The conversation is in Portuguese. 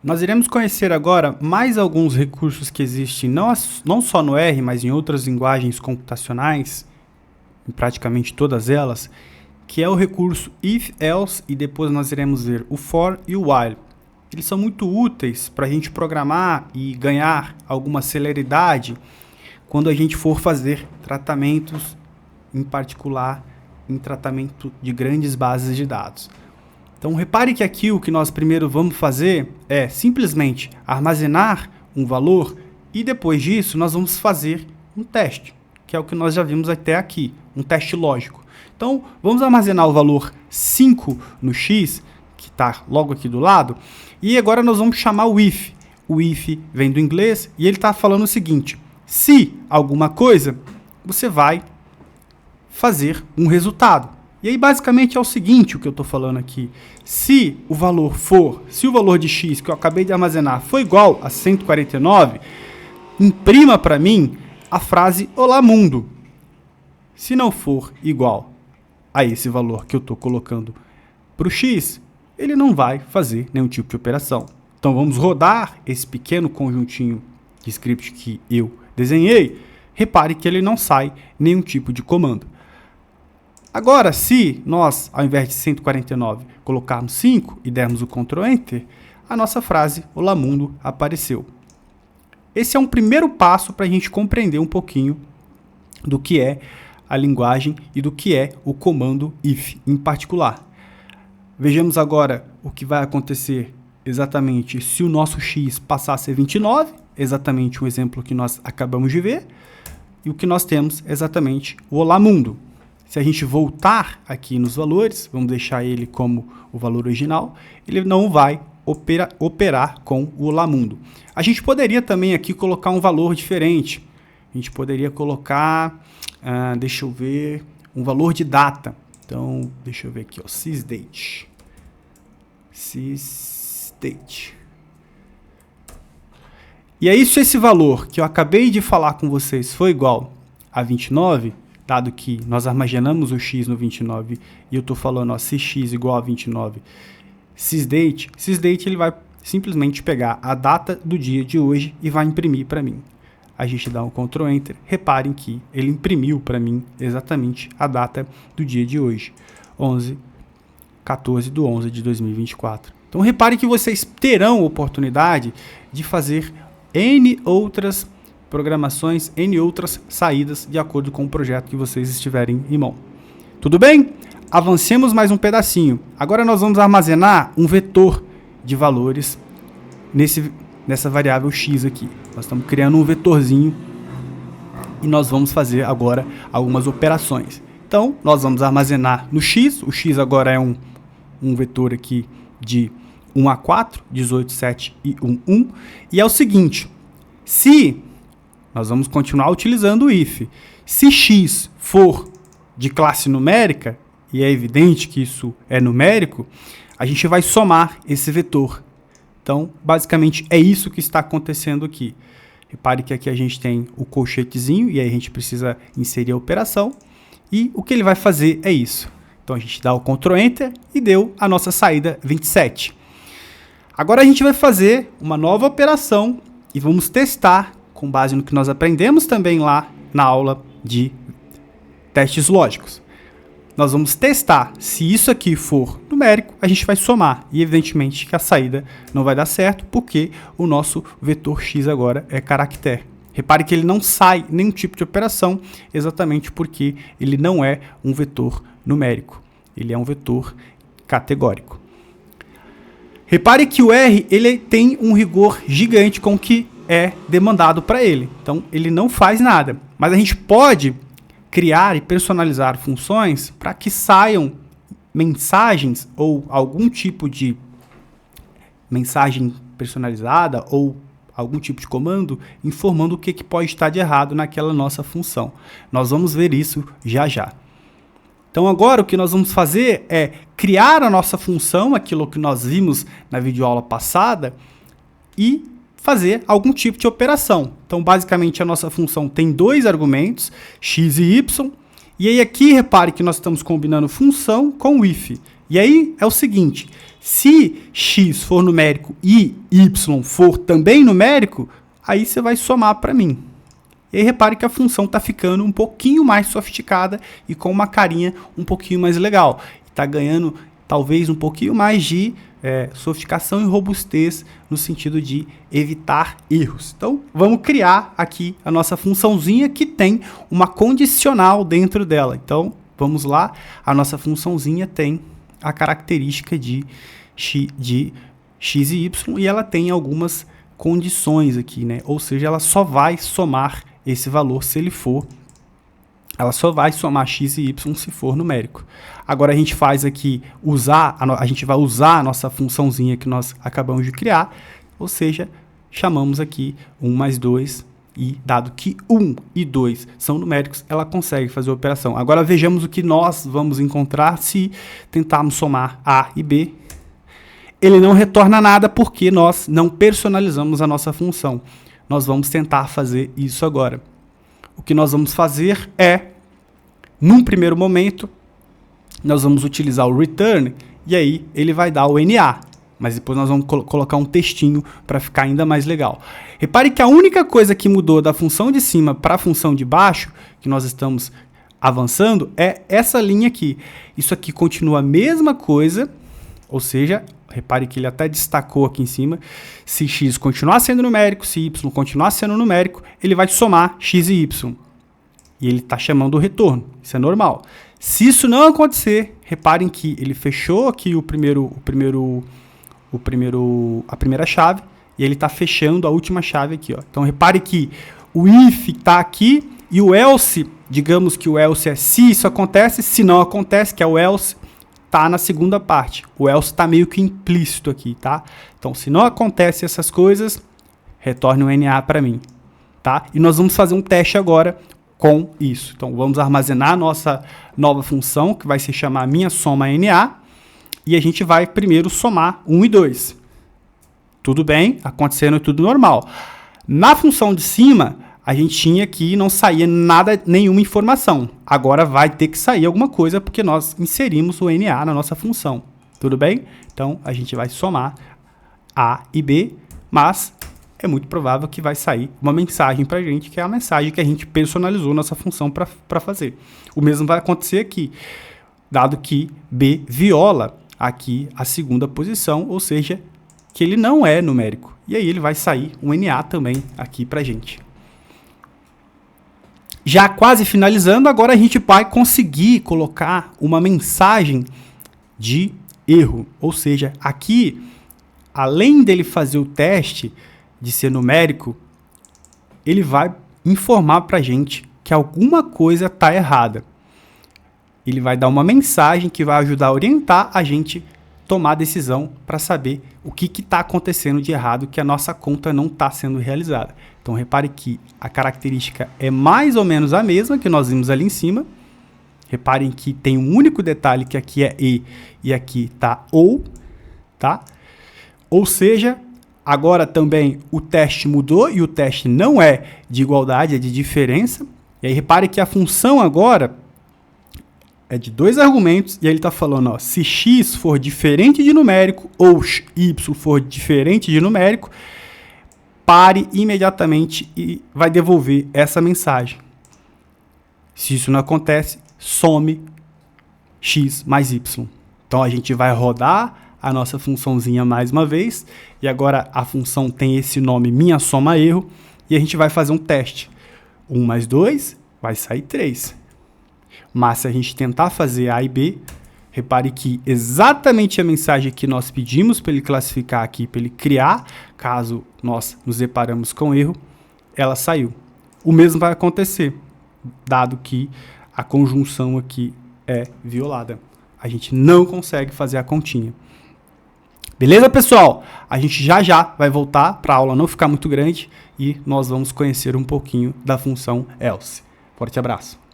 Nós iremos conhecer agora mais alguns recursos que existem não só no R, mas em outras linguagens computacionais, em praticamente todas elas, que é o recurso if, else, e depois nós iremos ver o for e o while. Eles são muito úteis para a gente programar e ganhar alguma celeridade quando a gente for fazer tratamentos, em particular em tratamento de grandes bases de dados. Então repare que aqui o que nós primeiro vamos fazer é simplesmente armazenar um valor e depois disso nós vamos fazer um teste, que é o que nós já vimos até aqui, um teste lógico. Então vamos armazenar o valor 5 no x, que está logo aqui do lado, e agora nós vamos chamar o if. O if vem do inglês e ele está falando o seguinte: se alguma coisa, você vai fazer um resultado. E aí basicamente é o seguinte o que eu estou falando aqui: se o valor de x que eu acabei de armazenar for igual a 149, imprima para mim a frase olá mundo. Se não for igual a esse valor que eu estou colocando para o x, ele não vai fazer nenhum tipo de operação. Então vamos rodar esse pequeno conjuntinho de script que eu desenhei. Repare que ele não sai nenhum tipo de comando. Agora, se nós, ao invés de 149, colocarmos 5 e dermos o Ctrl Enter, a nossa frase olá mundo apareceu. Esse é um primeiro passo para a gente compreender um pouquinho do que é a linguagem e do que é o comando if em particular. Vejamos agora o que vai acontecer exatamente se o nosso x passar a ser 29, exatamente o exemplo que nós acabamos de ver, e o que nós temos é exatamente o olá mundo. Se a gente voltar aqui nos valores, vamos deixar ele como o valor original, ele não vai operar com o olá mundo. A gente poderia também aqui colocar um valor diferente. A gente poderia colocar, deixa eu ver, um valor de data. Então, deixa eu ver aqui, ó, sysdate. E aí, se esse valor que eu acabei de falar com vocês for igual a 29, dado que nós armazenamos o x no 29 e eu estou falando, ó, se x igual a 29, sysdate ele vai simplesmente pegar a data do dia de hoje e vai imprimir para mim. A gente dá um Ctrl Enter, reparem que ele imprimiu para mim exatamente a data do dia de hoje, 14/11 de 2024. Então reparem que vocês terão oportunidade de fazer N outras programações, N outras saídas de acordo com o projeto que vocês estiverem em mão. Tudo bem? Avancemos mais um pedacinho. Agora nós vamos armazenar um vetor de valores nessa variável x aqui. Nós estamos criando um vetorzinho e nós vamos fazer agora algumas operações. Então, nós vamos armazenar no x. O x agora é um vetor aqui de 1 a 4, 18, 7 e 1, 1. E é o seguinte: se nós vamos continuar utilizando o if. Se x for de classe numérica, e é evidente que isso é numérico, a gente vai somar esse vetor. Então, basicamente, é isso que está acontecendo aqui. Repare que aqui a gente tem o colchetezinho, e aí a gente precisa inserir a operação. E o que ele vai fazer é isso. Então, a gente dá o Ctrl Enter e deu a nossa saída 27. Agora a gente vai fazer uma nova operação e vamos testar com base no que nós aprendemos também lá na aula de testes lógicos. Nós vamos testar se isso aqui for numérico, a gente vai somar. E evidentemente que a saída não vai dar certo, porque o nosso vetor x agora é caractere. Repare que ele não sai nenhum tipo de operação, exatamente porque ele não é um vetor numérico. Ele é um vetor categórico. Repare que o R ele tem um rigor gigante com o que é demandado para ele. Então, ele não faz nada. Mas a gente pode criar e personalizar funções para que saiam mensagens ou algum tipo de mensagem personalizada ou algum tipo de comando informando o que pode estar de errado naquela nossa função. Nós vamos ver isso já já. Então agora o que nós vamos fazer é criar a nossa função, aquilo que nós vimos na videoaula passada, e fazer algum tipo de operação. Então basicamente a nossa função tem dois argumentos, x e y, e aí aqui repare que nós estamos combinando função com if. E aí é o seguinte: Se x for numérico e y for também numérico, aí você vai somar para mim. E aí repare que a função está ficando um pouquinho mais sofisticada e com uma carinha um pouquinho mais legal. Está ganhando talvez um pouquinho mais de sofisticação e robustez no sentido de evitar erros. Então, vamos criar aqui a nossa funçãozinha que tem uma condicional dentro dela. Então, vamos lá. A nossa funçãozinha tem a característica de x e y e ela tem algumas condições aqui, né? Ou seja, ela só vai somar esse valor se ele for... Ela só vai somar x e y se for numérico. Agora a gente faz aqui, a gente vai usar a nossa funçãozinha que nós acabamos de criar, ou seja, chamamos aqui 1 mais 2, e dado que 1 e 2 são numéricos, ela consegue fazer a operação. Agora vejamos o que nós vamos encontrar se tentarmos somar a e b. Ele não retorna nada porque nós não personalizamos a nossa função. Nós vamos tentar fazer isso agora. O que nós vamos fazer é, num primeiro momento, nós vamos utilizar o return e aí ele vai dar o NA. Mas depois nós vamos colocar um textinho para ficar ainda mais legal. Repare que a única coisa que mudou da função de cima para a função de baixo, que nós estamos avançando, é essa linha aqui. Isso aqui continua a mesma coisa, ou seja, repare que ele até destacou aqui em cima. Se x continuar sendo numérico, se y continuar sendo numérico, ele vai somar x e y. E ele está chamando o retorno. Isso é normal. Se isso não acontecer, reparem que ele fechou aqui a primeira chave e ele está fechando a última chave aqui, ó. Então repare que o if está aqui e o else, digamos que o else é se isso acontece, se não acontece, que é o else, está na segunda parte. O else está meio que implícito aqui, tá? Então se não acontece essas coisas, retorne um NA para mim, tá? E nós vamos fazer um teste agora com isso. Então vamos armazenar a nossa nova função, que vai se chamar minha soma NA, e a gente vai primeiro somar 1 e 2. Tudo bem, acontecendo tudo normal. Na função de cima, a gente tinha que não saía nada, nenhuma informação. Agora vai ter que sair alguma coisa, porque nós inserimos o NA na nossa função. Tudo bem? Então a gente vai somar A e B, mas é muito provável que vai sair uma mensagem para a gente, que é a mensagem que a gente personalizou nossa função para fazer. O mesmo vai acontecer aqui, dado que B viola aqui a segunda posição, ou seja, que ele não é numérico. E aí ele vai sair um NA também aqui para a gente. Já quase finalizando, agora a gente vai conseguir colocar uma mensagem de erro. Ou seja, aqui, além dele fazer o teste de ser numérico, ele vai informar para a gente que alguma coisa está errada. Ele vai dar uma mensagem que vai ajudar a orientar a gente tomar a decisão para saber o que está acontecendo de errado, que a nossa conta não está sendo realizada. Então repare que a característica é mais ou menos a mesma que nós vimos ali em cima. Reparem que tem um único detalhe, que aqui é e aqui está ou, tá? Ou seja, agora também o teste mudou e o teste não é de igualdade, é de diferença. E aí repare que a função agora é de 2 argumentos e aí ele está falando, ó, se x for diferente de numérico ou y for diferente de numérico, pare imediatamente e vai devolver essa mensagem. Se isso não acontece, some x mais y. Então a gente vai rodar a nossa funçãozinha mais uma vez, e agora a função tem esse nome, minha soma erro, e a gente vai fazer um teste. 1 mais 2 vai sair 3. Mas se a gente tentar fazer A e B, repare que exatamente a mensagem que nós pedimos para ele classificar aqui, para ele criar, caso nós nos deparamos com erro, ela saiu. O mesmo vai acontecer, dado que a conjunção aqui é violada. A gente não consegue fazer a continha. Beleza, pessoal? A gente já vai voltar para a aula não ficar muito grande e nós vamos conhecer um pouquinho da função else. Forte abraço.